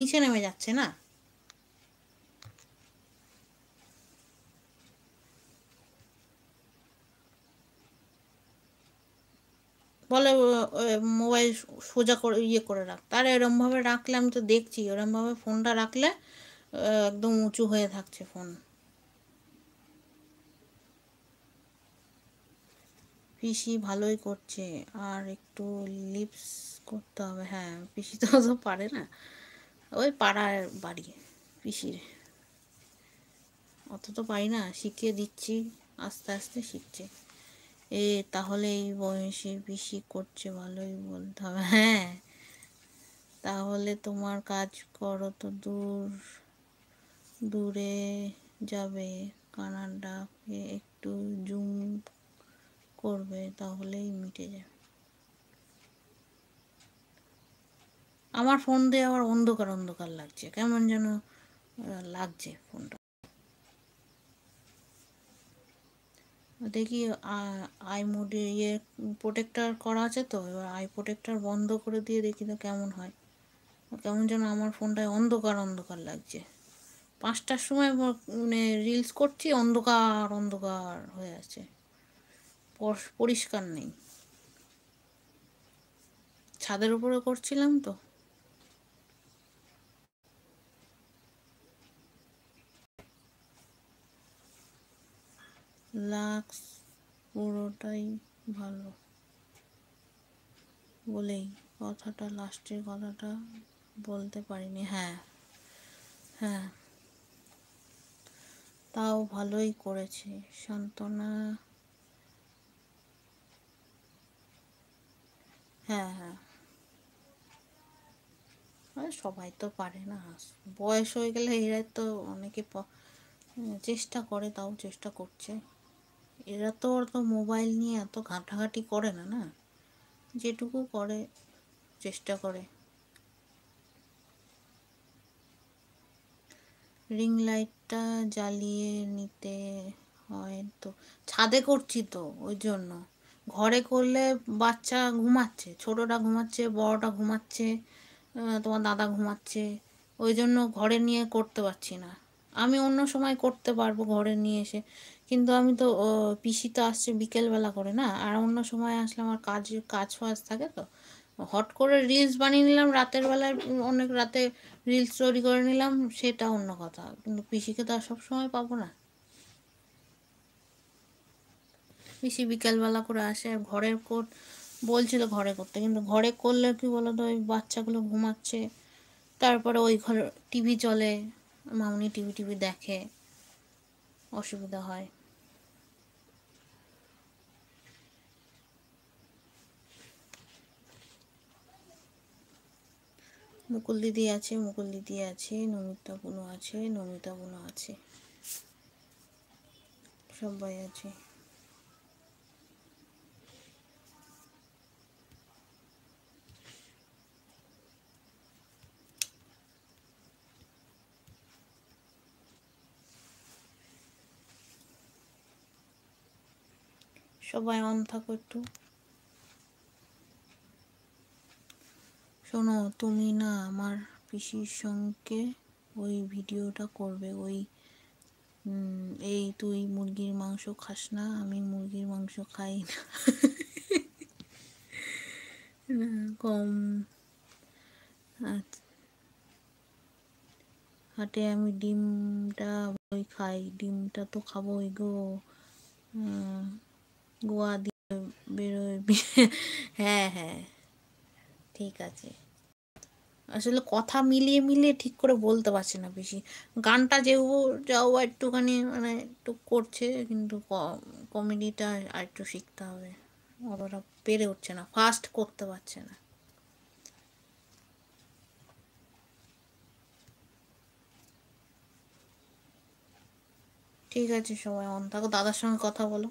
নিচে নেমে যাচ্ছে না। বলে মোবাইল সোজা করে ইয়ে করে রাখ, তার এরমভাবে রাখলে আমি তো দেখছি ওরমভাবে ফোনটা রাখলে একদম উঁচু হয়ে থাকছে ফোন। পিসি ভালোই করছে, আর একটু লিপস করতে হবে। হ্যাঁ, পিসি তো অত পারে না, ওই পাড়ার বাড়ি পিসির, অত তো পারি না, শিখিয়ে দিচ্ছি, আস্তে আস্তে শিখছে। তাহলে এই বয়সে পিসি করছে ভালোই বলতে হবে। হ্যাঁ, তাহলে তোমার কাজ করো তো দূরে যাবে, কানাডাকে একটু জুম করবে, তাহলেই মিটে যাবে। আমার ফোন দিয়ে আবার অন্ধকার অন্ধকার লাগছে, কেমন যেন লাগছে ফোনটা। দেখি আই মোডে ইয়ে প্রোটেক্টর করা আছে তো, এবার আই প্রোটেক্টর বন্ধ করে দিয়ে দেখি তো কেমন হয়। কেমন যেন আমার ফোনটায় অন্ধকার অন্ধকার লাগছে। 5টার সময় মানে রিলস করছি, অন্ধকার অন্ধকার হয়ে আছে, পরিষ্কার নেই। ছাদের উপরে করছিলাম তো। লাক্স পুরোটাই ভালো বলেই কথাটা, লাস্টের কথাটা বলতে পারিনি। হ্যাঁ হ্যাঁ, তাও ভালোই করেছে সান্ত্বনা। হ্যাঁ হ্যাঁ, আরে সবাই তো পারে না, বয়স হয়ে গেলে এরা তো অনেকে চেষ্টা করে, তাও চেষ্টা করছে। এরা তো ওর তো মোবাইল নিয়ে এত ঘাঁটাঘাঁটি করে না, না, যেটুকু করে চেষ্টা করে। রিং লাইটটা জ্বালিয়ে নিতে হয় তো, ছাদে করছি তো ওই জন্য। ঘরে করলে বাচ্চা ঘুমাচ্ছে, ছোটটা ঘুমাচ্ছে, বড়টা ঘুমাচ্ছে, তোমার দাদা ঘুমাচ্ছে, ওই জন্য ঘরে নিয়ে করতে পারছি না। আমি অন্য সময় করতে পারবো ঘরে নিয়ে এসে, কিন্তু আমি তো পিসি তো আসছে বিকেলবেলা করে না, আর অন্য সময় আসলে আমার কাজ ফাজ থাকে তো, হট করে রিলস বানিয়ে নিলাম রাতের বেলায়, অনেক রাতে রিলস তৈরি করে নিলাম, সেটা অন্য কথা, কিন্তু পিসিকে তো আর সবসময় পাবো না। পিসি বিকেলবেলা করে আসে, আর ঘরের বলছিল ঘরে করতে, কিন্তু ঘরে করলে কি বলতো, ওই বাচ্চাগুলো ঘুমাচ্ছে, তারপরে ওই ঘরে টিভি চলে, মামনি টিভি টিভি দেখে, অসুবিধা হয়। মুকুল দিদি আছে, মুকুল দিদি আছে, নমিতা বুনো আছে, নমিতা বুনো আছে, সবাই আছে। সবাই অন থাকো একটু। শোনো, তুমি না আমার পিসির সঙ্গে ওই ভিডিওটা করবে, ওই এই তুই মুরগির মাংস খাস না, আমি মুরগির মাংস খাই না। কম হাটে আমি ডিমটা ওই খাই, ডিমটা তো খাবোই গো। গোয়া দিয়ে বেরোয়। হ্যাঁ হ্যাঁ, ঠিক আছে। আসলে কথা মিলিয়ে মিলিয়ে ঠিক করে বলতে পারছি না বেশি। গানটা যেও যাও একটুখানি মানে একটু করছে, কিন্তু কমেডিটা আর একটু শিখতে হবে, অতটা পেরে উঠছে না, ফাস্ট করতে পারছে না। ঠিক আছে, সবাই অন থাকো, দাদার সঙ্গে কথা বলো।